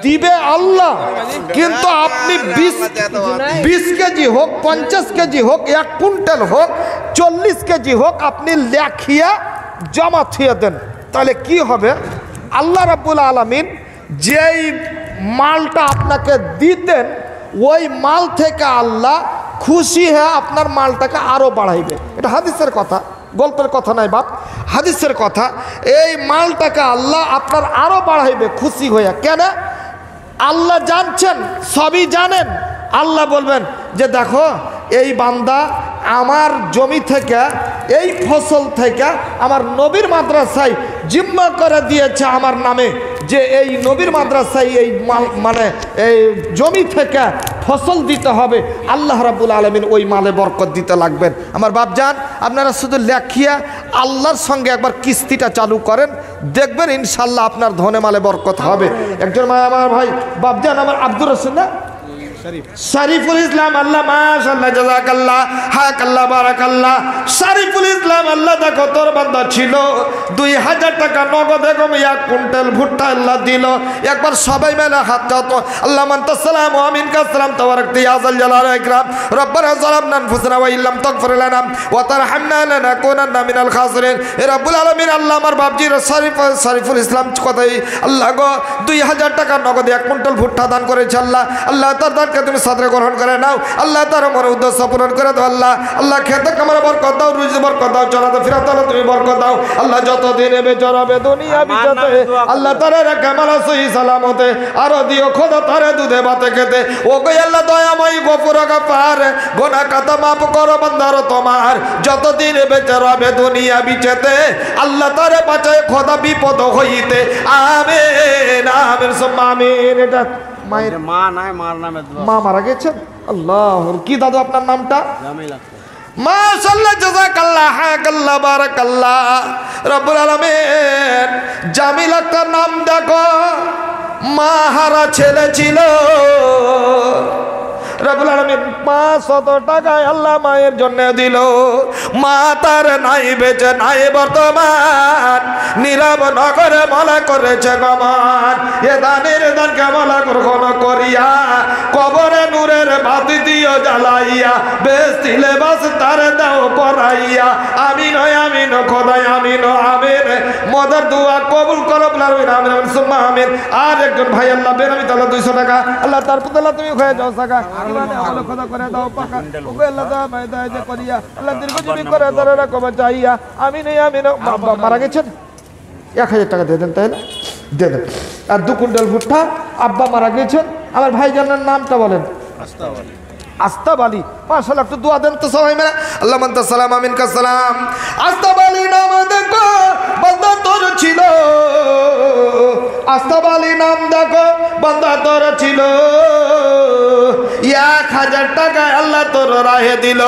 দিবে আল্লাহ, কিন্তু আপনি 20 কেজি হোক, 50 কেজি হোক, 1 কুইন্টাল হোক, 40 কেজি হোক, আপনি লেখিয়া জমা থিয়ে দেন, তাহলে কি হবে? আল্লাহ রাব্বুল আলামিন যেই মালটা আপনাকে দিতেন ওই মাল থেকে আল্লাহ খুশি হয়ে আপনার মালটাকে আরো বাড়াইবে। এটা হাদিসের কথা, গল্পের কথা নাই বাপ, হাদিসের কথা। এই মালটাকে আল্লাহ আপনার আরো বাড়াইবে খুশি হয়ে। কেন? আল্লাহ জানছেন, সবই জানেন। আল্লাহ বলবেন যে দেখো এই বান্দা আমার জমি থেকে, এই ফসল থেকে আমার নবীর মাদ্রাসায় জিম্মা করে দিয়েছে আমার নামে, যে এই নবীর মাদ্রাসায় এই মানে এই জমি থেকে ফসল দিতে হবে। আল্লাহ রাব্বুল আলামিন ওই মালে বরকত দিতে লাগবেন। আমার বাপজান, আপনারা শুধু লেখিয়া আল্লাহর সঙ্গে একবার কিস্তিটা চালু করেন, দেখবেন ইনশাল্লাহ আপনার ধনে মালে বরকত হবে। একজন আমার ভাই বাপজান আমার আব্দুর রসুল না, শরীফুল ইসলাম, আল্লাহ মাশাআল্লাহ জাযাকাল্লাহ হাকাল্লাহ বারাকাল্লাহ। শরীফুল ইসলাম, আল্লাহ দেখো তোর বান্দা ছিল 2000 টাকা নগদ এবং 1 কুইন্টাল ভুট্টা আল্লাহ দিল। একবার সবাই মিলে হাত চাও। আল্লাহ মানতাস সালাম ওয়া মিনকাস সালাম তাবারাকতা ইয়া যাল জালাল ওয়া ইকরাম। রব্বানা যালামনা আনফুসানা ওয়া ইল্লাম তাগফির লানা ওয়া তারহামনা লানাকুনান্না মিনাল খাসিরিন। এ রব্বুল আলামিন, আল্লাহ আমার বাপজির শরীফুল ইসলাম কথাই আল্লাহ গো 2000 টাকা নগদ 1 কুইন্টাল ভুট্টা দান করেছে। আল্লাহ আল্লাহ তার তুমি সাদরে গ্রহণ করে নাও। আল্লাহ তার মনের উদ্দেশ্য পূরণ করে দাও। আল্লাহ আল্লাহ খেতে কামারে বরকত দাও, রুজি বরকত দাও, চলাতে ফিরাতে তুমি বরকত দাও। আল্লাহ যতদিন এবে চড়াবে দুনিয়া বিচাতে, আল্লাহ তারে রেখে মালা সহি সালামতে আরো দিও খোদা তারে দুধে ভাতে খেতে। ও গো আল্লাহ দয়াময়ী গফুর গফার, গোনা কাতা মাফ করো বান্দার তোমার, যতদিন এবে চড়াবে দুনিয়া বিচাতে, আল্লাহ তারে বাঁচায় খোদা বিপদ হইতে। আমিন আমিন সুম্মা আমিন। এটা মায়ের মা নাই, মার নামে মা মারা গেছেন। আল্লাহ, কি দাদু আপনার নামটা? মাশাআল্লাহ জাযাকাল্লাহ হাকাল্লাহ বারাকাল্লাহ। রব্বুল আলামিন, জামিল আক্তার নাম দেখো, মা হারা ছেলে ছিল। রব্বুল আলামিন 500 টাকায় আল্লাহ মায়ের জন্য দিল। মা তার নাই বেঁচে নাই বর্তমান, নীরব নগরে মালা করেছে গমন। এ দানের দানকে মালা গ্রহণ করিয়া, কবরে নূরের বাতি দিও জ্বালাইয়া, বেহেশতি লেবাস তার দাও পরাইয়া। আমিন আমিন খোদাই আমিন আমিন। মদের দোয়া কবুল করো আমিন আমিন সুম্মা আমিন। আর একজন ভাই আল্লাহ বেনামি তাআলা 200 টাকা, আল্লাহ তার পুতলা তুমি হয়ে যাও টাকা, আল্লাহ খোদা করে দাও পাকা। ওগো আল্লাহ দা মায়দায় যে করিয়া, আল্লাহ দীর্ঘজীবী করে ধরে রাখো বাঁচাইয়া। আমিন আমিন। মারা গেছেন, 1000 টাকা দিয়ে দেন, তাই না? দিয়ে দেন। আর 2 কুইন্টাল ভুট্টা। আব্বা মারা গেছেন, আমার ভাইজানের নামটা বলেন। আস্তাব আলী। মাশাআল্লাহ, একটু দোয়া দেন তো সবাই মিলে। আল্লাহ মানতাস সালাম আমিন কা সালাম। আস্তাব আলী নাম দেখো বান্দা তোর ছিল, আস্তাব আলী নাম দেখো বান্দা তোর ছিল। 1000 টাকায় আল্লাহ তোর রাহে দিল,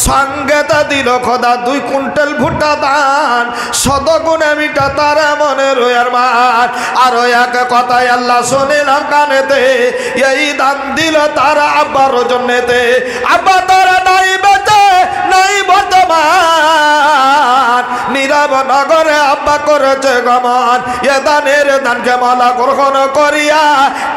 সঙ্গে তা দিল খোদা 2 কুইন্টাল ভুট্টা দান। শতগুণে মিটা তার মনে রয়ার মান। আরো এক কথায় আল্লাহ শুনিলাম কানেতে, এই দান দিল তারা আব্বার জন্যতে। আব্বা তারা নাই বেঁচে নাই বর্তমান, নীরব নগরে আব্বা করেছে গমন। এ দানের দানকে মালা গ্রহণ করিয়া,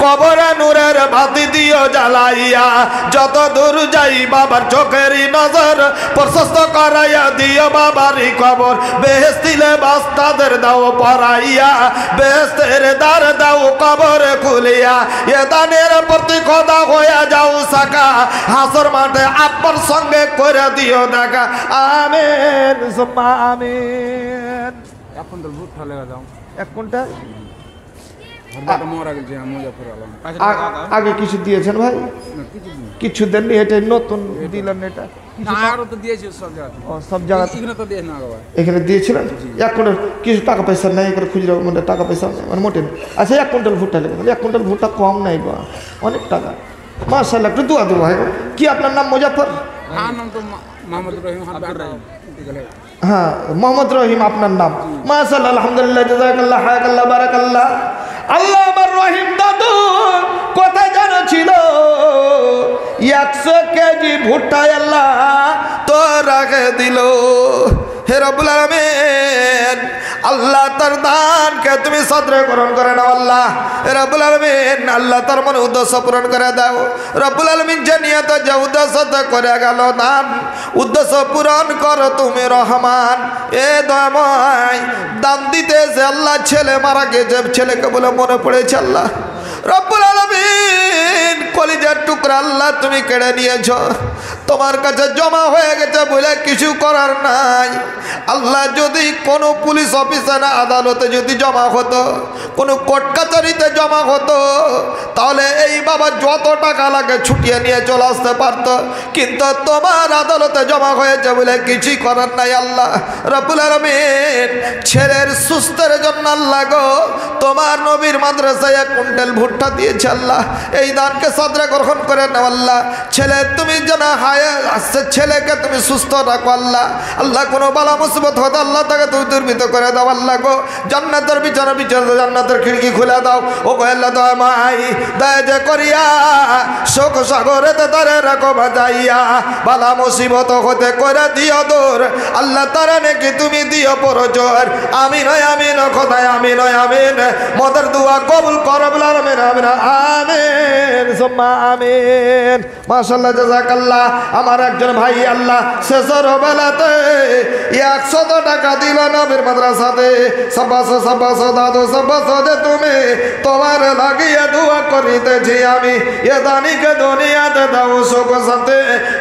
কবরে নূরের বাতি দিও জ্বালাইয়া। যত দূর যাই বাবার চোখেরই নজর প্রশস্ত করাইয়া দিও বাবারই কবর। বেহেশতি লেবাস তাদের দাও পরাইয়া, বেহেশতের দ্বার দাও কবরে খুলিয়া। এ দানের প্রতি খোদা হইয়া যাও সাকা, হাসর মাঠে আব্বার সঙ্গে করে দিও দেখা। আমিন সুম্মা আমিন। 1 কুইন্টাল ভুট্টা লেগে দাও। 1 কুইন্টাল আগে কিছু দিয়েছেন ভাই? কিছু দেননি, এটা নতুন দিলেন। এটা সব জায়গা এখানে দিয়েছিলেন। 1 কুইন্টাল কিছু টাকা পয়সা নেই, এখানে খুচরো মানে টাকা পয়সা মানে মোটে। আচ্ছা, 1 কুইন্টাল ভুট্টা লেগে, 1 কুইন্টাল ভুট্টা কম নাই বা অনেক টাকা। মাশাআল্লাহ, একটু দোয়া দেবো ভাই। কি আপনার নাম? মুজাফফর? হ্যাঁ, মোহাম্মদ রহিম আপনার নাম। মাশাআল্লাহ, আলহামদুলিল্লাহ, জাযাকাল্লাহ হায়াকাল্লাহ বারাকাল্লাহ। আল্লাহ আমার রহিম দাদু কোথায় জানো ছিল? 100 কেজি ভুট্টা আল্লাহ তো রাখে দিল। হে রব্বুল আলামিন, আল্লাহ তার দানকে তুমি সদরে গ্রহণ করে নাও আল্লাহ রব্বুল আলামিন আল্লাহ তার মনে উদ্দেশ্য পূরণ করে দাও রব্বুল আলামিন জানিয়ে তো যে উদ্দেশ্য করে গেল দান উদ্দেশ্য পূরণ করো তুমি রহমান এ দয়াময় দান দিতে যে আল্লাহ ছেলে মারা গেছে ছেলেকে বলে মনে পড়েছে আল্লাহ রব্বুল আলামিন কলিজার টুকরা আল্লাহ তুমি কেড়ে নিয়েছো তোমার কাছে জমা হয়ে গেছে বলে কিছু করার নাই আল্লাহ যদি কোনো পুলিশ অফিসার আদালতে যদি জমা হতো কোনো কোর্ট কাছারিতে জমা হতো তাহলে এই বাবা যত টাকা লাগে ছুটিয়ে নিয়ে চলে আসতে পারত কিন্তু তোমার আদালতে জমা হয়েছে বলে কিছুই করার নাই আল্লাহ রব্বুল আলামিন ছেলের সুস্থের জন্য আল্লাহ গো তোমার নবীর মাদ্রাসায় 1 কুইন্টাল ভুট্টা দিয়েছে আল্লাহ এই দানকে সদরে গ্রহণ করে নাও আল্লাহ ছেলে তুমি যেন ছেলেকে তুমি সুস্থ রাখো আল্লাহ আল্লাহ কোনো বালা মুসিবত হতো আল্লাহ তাকে তুমি দুর্বৃত্ত করে দাও আল্লাহ গো জান্নাতের বিছানা বিছানা জান্নাতের খিড়কি খুলে দাও ও গো আল্লাহ দয়া মাই দয়া যে করিয়া শোক সাগরেতে তারে রাখো বাজাইয়া বালা মুসিবত হতে করে দিও দূর আল্লাহ তারা নাকি তুমি দিও পরজোর আমিন আমিন খোদায় আমিন আমিন মদের দোয়া কবুল করো বলে আমিন আমিন আমিন সুম্মা আমিন মাশাআল্লাহ জাযাকাল্লাহ আমার একজন ভাই আল্লাহ শেষের বেলাতে 100 টাকা দিল নবীর মাদ্রাসাতে সবাসো দাদু সবাসো যে তুমি তোমার লাগিয়ে দোয়া করিতেছি আমি এ দানিকে দুনিয়াতে দাও সুখ শান্তি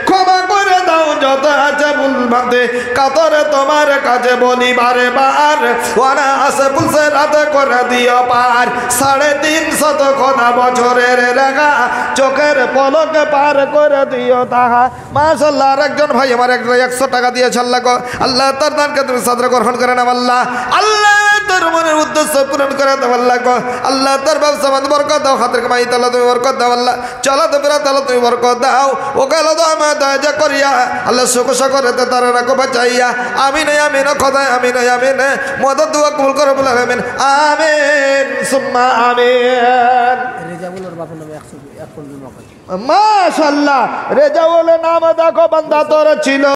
ক্ষমা করে দাও যত আছে ভুল ভ্রান্তি কাতরে তোমার কাছে বলি বারে বার ওরা আসে পুলসে রাতে করে দিও পার 350 খোদা বছরের রেখা চোখের পলকে পার করে দিও তাহা মাশাআল্লাহ আর একজন ভাই আমার 100 টাকা দিয়েছে আল্লাহ গো আল্লাহ তার দানকে তুমি সদরে গ্রহণ করে নাও আল্লাহ আল্লাহ তার মনের উদ্দেশ্য পূরণ করে দাও আল্লাহ গো আল্লাহ তার ব্যবসা বাদ বরকত দাও হাতের কামাই তাআলা তুমি বরকত দাও আল্লাহ চলাতে ফেরা তাআলা তুমি বরকত দাও ও গেল দয়া দয়া করিয়া আল্লাহ সুখ সাগরেতে তারা রাখো বাঁচাইয়া আমিন আমিন খোদা আমিন আমিন মদদ দোয়া কবুল করো বলে আমিন আমিন সুম্মা আমিন রেজাউলের বাপের নামে 100 কুইন্টাল মকর মাশাআল্লাহ রেজাউলের নাম দেখো বান্দা তোর ছিল